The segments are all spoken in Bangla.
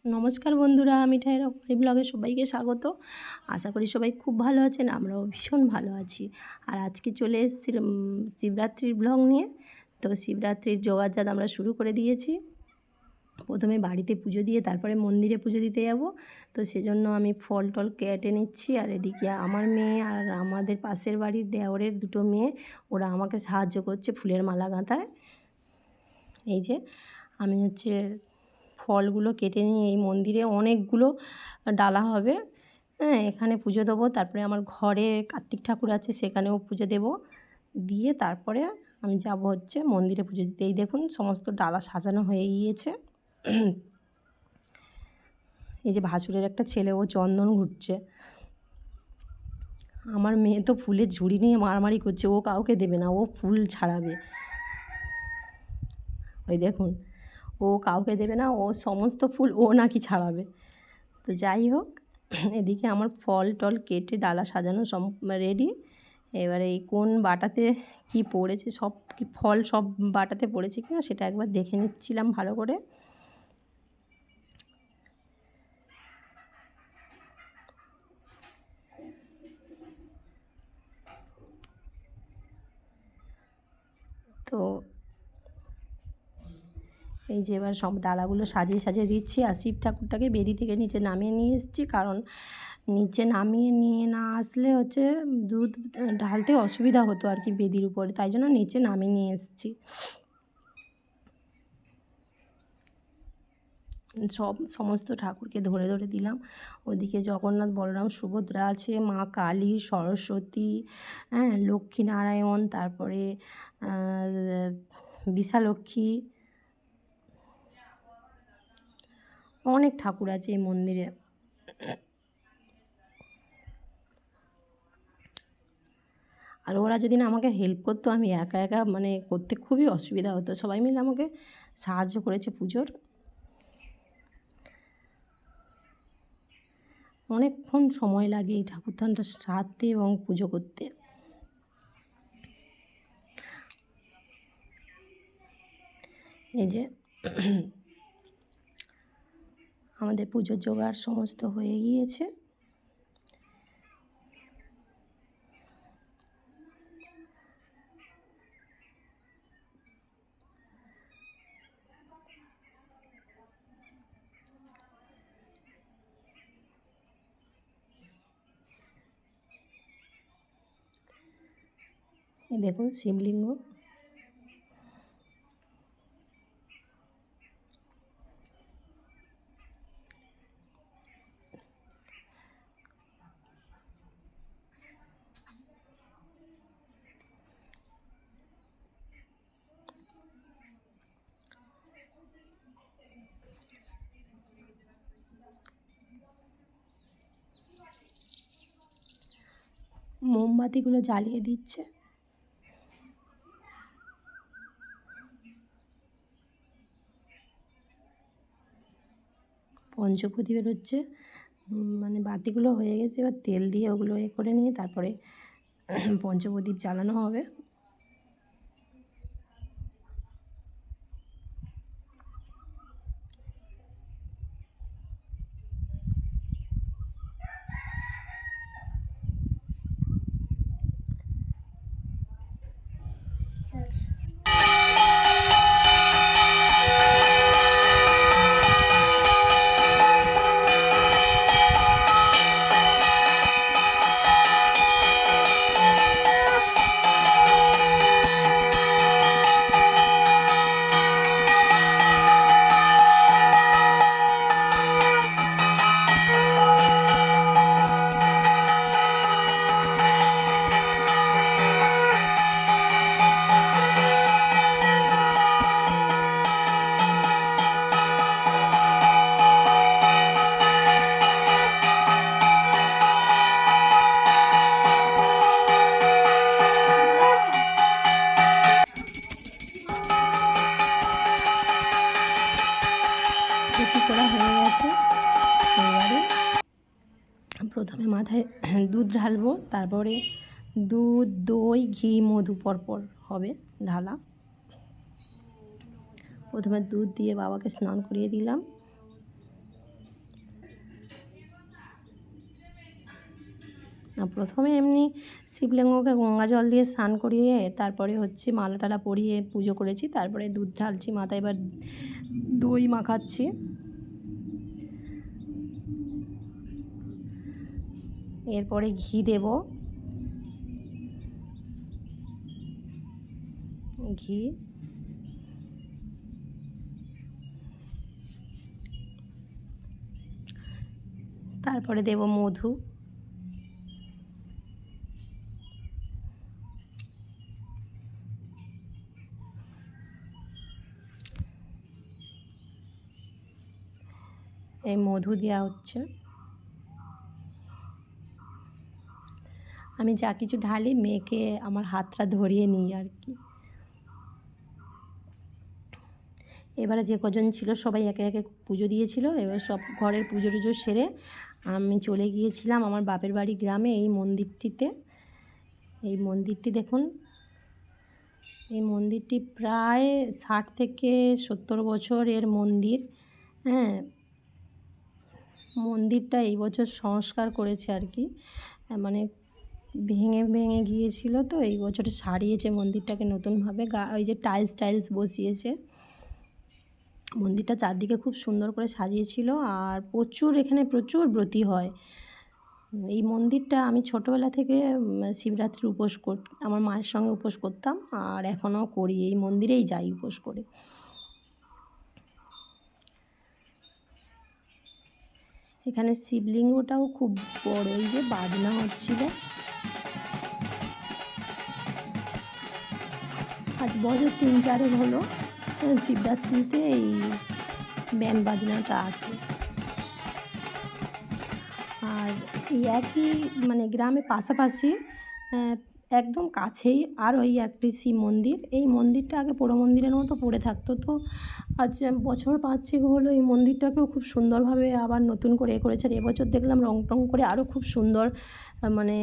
নমস্কার বন্ধুরা, আমি ঠাই রকমারি ব্লগে সবাইকে স্বাগত। আশা করি সবাই খুব ভালো আছেন, আমরাও ভীষণ ভালো আছি। আর আজকে চলে এসেছি শিবরাত্রির ব্লগ নিয়ে। তো শিবরাত্রির জোগাড়জাত আমরা শুরু করে দিয়েছি। প্রথমে বাড়িতে পুজো দিয়ে তারপরে মন্দিরে পুজো দিতে যাব। তো সেজন্য আমি ফল টল কেটে নিচ্ছি। আর এদিকে আমার মেয়ে আর আমাদের পাশের বাড়ির দেওরের দুটো মেয়ে, ওরা আমাকে সাহায্য করছে ফুলের মালা গাঁথায়। এই যে আমি ফলগুলো কেটে নিয়ে এই মন্দিরে অনেকগুলো ডালা হবে, হ্যাঁ, এখানে পুজো দেবো। তারপরে আমার ঘরে কার্তিক ঠাকুর আছে, সেখানেও পুজো দেব। দিয়ে তারপরে আমি যাব মন্দিরে পুজো দিতে। এই দেখুন সমস্ত ডালা সাজানো হয়ে গিয়েছে। এই যে ভাসুরের একটা ছেলে, ও চন্দন ঘুরছে। আমার মেয়ে তো ফুলের ঝুড়ি নিয়ে মারামারি করছে, ও কাউকে দেবে না, ও ফুল ছাড়াবে। ওই দেখুন, ও কাউকে দেবে না, ও সমস্ত ফুল ও নাকি ছাড়াবে। তো যাই হোক, এদিকে আমার ফল টল কেটে ডালা সাজানো সব রেডি। এবারে এই কোন বাটাতে কি পড়েছে, সব কি ফল সব বাটাতে পড়েছে কিনা সেটা একবার দেখে নিচ্ছিলাম ভালো করে। তো এই যে এবার সব ডালাগুলো সাজিয়ে সাজিয়ে দিচ্ছি। আর শিব ঠাকুরটাকে বেদি থেকে নিচে নামিয়ে নিয়ে এসেছি, কারণ নিচে নামিয়ে নিয়ে না আসলে দুধ ঢালতে অসুবিধা হতো আর কি বেদির উপরে, তাই জন্য নিচে নামিয়ে নিয়ে এসেছি। সমস্ত ঠাকুরকে ধরে ধরে দিলাম। ওদিকে জগন্নাথ, বলরাম, সুভদ্রা আছে, মা কালী, সরস্বতী, হ্যাঁ, লক্ষ্মীনারায়ণ, তারপরে বিশালক্ষ্মী, অনেক ঠাকুর আছে এই মন্দিরে। আর ওরা যদি না আমাকে হেল্প করতো, আমি একা একা করতে খুবই অসুবিধা হতো। সবাই মিলে আমাকে সাহায্য করেছে পুজোর। অনেকক্ষণ সময় লাগে এই ঠাকুরদানটা সারতে এবং পুজো করতে। এই যে আমাদের পুজোর জোগাড় সমস্ত হয়ে গিয়েছে। এই দেখুন শিবলিঙ্গ। মোমবাতিগুলো জ্বালিয়ে দিচ্ছে। পঞ্চপ্রদীপ বেরোচ্ছে, বাতিগুলো হয়ে গেছে। এবার তেল দিয়ে ওগুলো করে নিয়ে তারপরে পঞ্চপ্রদীপ জ্বালানো হবে। ধুতি করা হয়ে গেছে। এবারে প্রথমে মাথায় দুধ ঢালবো, তারপরে দুধ, দই, ঘি, মধু পরপর হবে ঢালা। প্রথমে দুধ দিয়ে বাবাকে স্নান করিয়ে দিলাম। প্রথমে এমনি শিবলিঙ্গকে গঙ্গা জল দিয়ে স্নান করিয়ে তারপরে হচ্ছে মালা টালা পরিয়ে পুজো করেছি, তারপরে দুধ ঢালছি মাথায়, এবার দই মাখাচ্ছি। এরপরে ঘি দেব, ঘি তারপরে দেব মধু, এই মধু দেওয়া হচ্ছে। আমি যা কিছু ঢালি মেয়েকে আমার হাতটা ধরিয়ে নিই আর কি। এবারে যে কজন ছিল সবাই একে একে পুজো দিয়েছিল, এবার সব ঘরের পুজো টুজো সেরে আমি চলে গিয়েছিলাম আমার বাপের বাড়ি গ্রামে এই মন্দিরটিতে। এই মন্দিরটি দেখুন, এই মন্দিরটি প্রায় 60 থেকে 70 বছরের মন্দির। হ্যাঁ, মন্দিরটা এই বছর সংস্কার করেছে আর কি, মানে ভেঙে ভেঙে গিয়েছিল তো এই বছর সারিয়েছে মন্দিরটাকে নতুনভাবে, ওই যে টাইলস বসিয়েছে। মন্দিরটা চারদিকে খুব সুন্দর করে সাজিয়েছিল, আর এখানে প্রচুর ব্রতী হয়। এই মন্দিরটা আমি ছোটোবেলা থেকে শিবরাত্রির উপোস আমার মায়ের সঙ্গে উপোস করতাম, আর এখনও করি, এই মন্দিরেই যাই উপোস করে। এখানে শিবলিঙ্গটাও খুব বড়, এই যে বাজনা হচ্ছিল। আজ বছর 3-4 হলো শিবরাত্রিতে এই ব্যান্ড বাজনাটা আসে। আর এই একই মানে গ্রামে পাশাপাশি একদম কাছেই আর ওই একটি শিব মন্দির। এই মন্দিরটা আগে পোড়ো মন্দিরের মতো পড়ে থাকতো, তো আজ বছর 5-6 হলো এই মন্দিরটাকেও খুব সুন্দরভাবে আবার নতুন করে করেছে। আর এবছর দেখলাম রং টং করে আরও খুব সুন্দর মানে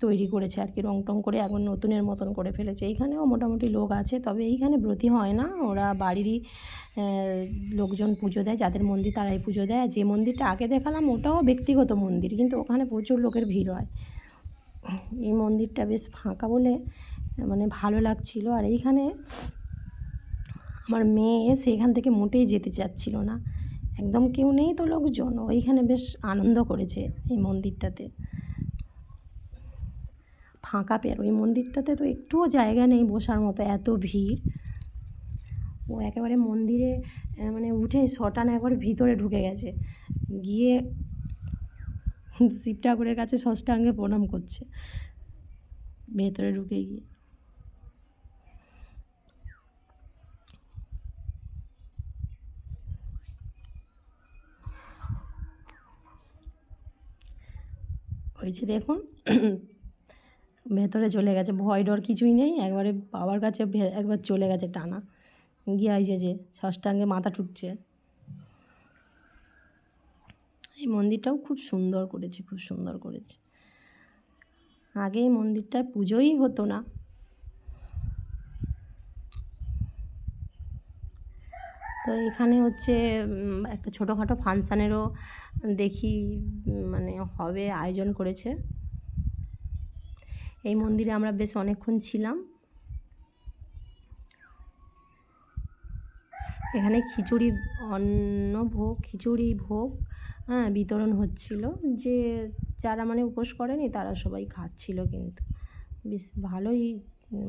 তৈরি করেছে আর কি, রং টং করে একবার নতুনের মতন করে ফেলেছে। এইখানেও মোটামুটি লোক আছে, তবে এইখানে ব্রতী হয় না, ওরা বাড়িরই লোকজন পুজো দেয়, যাদের মন্দির তারাই পুজো দেয়। আর যে মন্দিরটা আগে দেখালাম ওটাও ব্যক্তিগত মন্দির, কিন্তু ওখানে প্রচুর লোকের ভিড় হয়। এই মন্দিরটা বেশ ফাঁকা বলে মানে ভালো লাগছিল। আর এইখানে আমার মেয়ে সেখান থেকে মোটেই যেতে চাচ্ছিল না, একদম কেউ নেই তো লোকজন, ওইখানে বেশ আনন্দ করেছে এই মন্দিরটাতে। ফাঁকা পেয়ার ওই মন্দিরটাতে তো একটুও জায়গা নেই বসার মতো, এত ভিড়। ও একেবারে মন্দিরে মানে উঠে শটান একবার ভিতরে ঢুকে গেছে, গিয়ে শিব ঠাকুরের কাছে ষষ্ঠাঙ্গে প্রণাম করছে ভেতরে ঢুকে গিয়ে। ওই যে দেখুন ভেতরে চলে গেছে, ভয় ডর কিছুই নেই, একবারে বাবার কাছে একবার চলে গেছে টানা, গিয়ে এই যে ষষ্ঠাঙ্গে মাথা ঠুকছে। এই মন্দিরটাও খুব সুন্দর করেছে, খুব সুন্দর করেছে। আগে এই মন্দিরটার পুজোই হতো না। তো এখানে হচ্ছে একটা ছোটোখাটো ফাংশানেরও দেখি মানে হবে আয়োজন করেছে। এই মন্দিরে আমরা বেশ অনেকক্ষণ ছিলাম। এখানে খিচুড়ি ভোগ বিতরণ হচ্ছিল, যে যারা মানে উপোস করেনি তারা সবাই খাচ্ছিল, কিন্তু বেশ ভালোই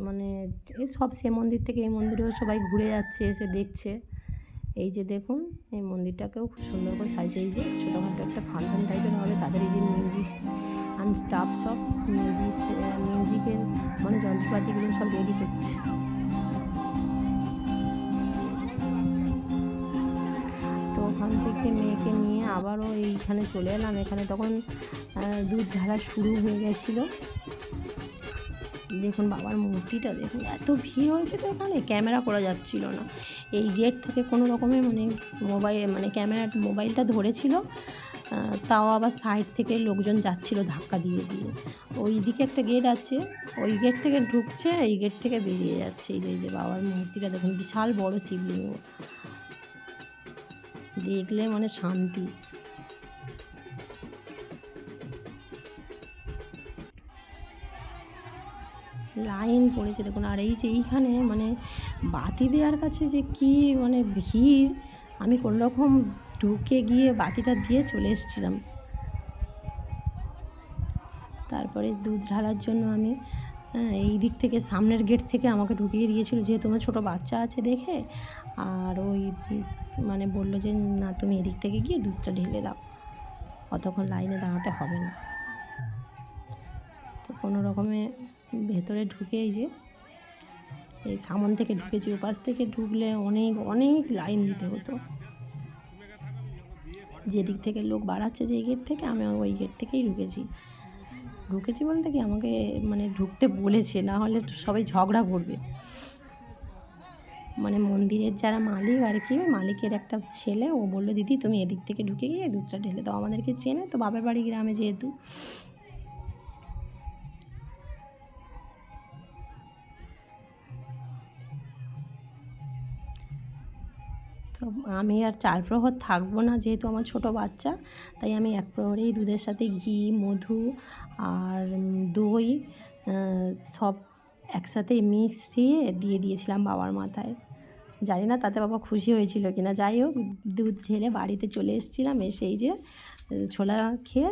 মানে এই সব সে মন্দির থেকে এই মন্দিরেও সবাই ঘুরে যাচ্ছে, এসে দেখছে। এই যে দেখুন এই মন্দিরটাকেও খুব সুন্দর করে সাজিয়েছে, এই যে ছোটোখাটো একটা ফাংশন টাইপের হবে তাদের, এই যে মিউজিক অ্যান্ড স্টাফ সব মিউজিকের মানে যন্ত্রপাতিগুলো সব রেডি করছে। তো ওখান থেকে মেয়েকে নিয়ে আবারও এইখানে চলে এলাম। এখানে তখন দুধ ঢালা শুরু হয়ে গেছিলো। দেখুন বাবার মূর্তিটা দেখুন, এত ভিড় হয়েছে তো এখানে ক্যামেরা করা যাচ্ছিল না। এই গেট থেকে কোনো রকমের মানে মোবাইলটা ধরেছিল, তাও আবার সাইড থেকে লোকজন যাচ্ছিল ধাক্কা দিয়ে দিয়ে। ওই দিকে একটা গেট আছে, ওই গেট থেকে ঢুকছে, এই গেট থেকে বেরিয়ে যাচ্ছে। এই যে বাবার মূর্তিটা দেখুন, বিশাল বড় শিবলিঙ্গ, দেখলে মানে শান্তি। লাইন পড়েছে দেখুন। আর এই যে এইখানে মানে বাতি দেওয়ার কাছে যে কি মানে ভিড়, আমি কোনোরকম ঢুকে গিয়ে বাতিটা দিয়ে চলে এসেছিলাম। তারপরে দুধ ঢালার জন্য আমি এই দিক থেকে সামনের গেট থেকে আমাকে ঢুকিয়ে দিয়েছিল, যেহেতু আমার ছোটো বাচ্চা আছে দেখে। আর ওই মানে বললো যে না, তুমি এদিক থেকে গিয়ে দুধটা ঢেলে দাও, অতক্ষণ লাইনে দাঁড়াতে হবে না। তো কোনো রকমে ভেতরে ঢুকে এই সামন থেকে ঢুকেছি। ওপাশ থেকে ঢুকলে অনেক অনেক লাইন দিতে হতো। যেদিক থেকে লোক বাড়াচ্ছে যে গেট থেকে, আমি ওই গেট থেকেই ঢুকেছি বলতে কি আমাকে মানে ঢুকতে বলেছে, না হলে সবাই ঝগড়া করবে। মানে মন্দিরের যারা মালিক আর কি, মালিকের একটা ছেলে, ও বললো দিদি তুমি এদিক থেকে ঢুকে গিয়ে দুধটা ঢেলে দাও। আমাদেরকে চেনে তো, বাপের বাড়ি গ্রামে যেহেতু। তো আমি আর 4 প্রহর থাকবো না, যেহেতু আমার ছোটো বাচ্চা, তাই আমি 1 প্রহরেই দুধের সাথে ঘি, মধু আর দই সব একসাথে মিশিয়ে দিয়ে দিয়েছিলাম বাবার মাথায়। জানি না তাতে বাবা খুশি হয়েছিল কি না। যাই হোক, দুধ ঢেলে বাড়িতে চলে এসেছিলাম। এসে এই যে ছোলা খেয়ে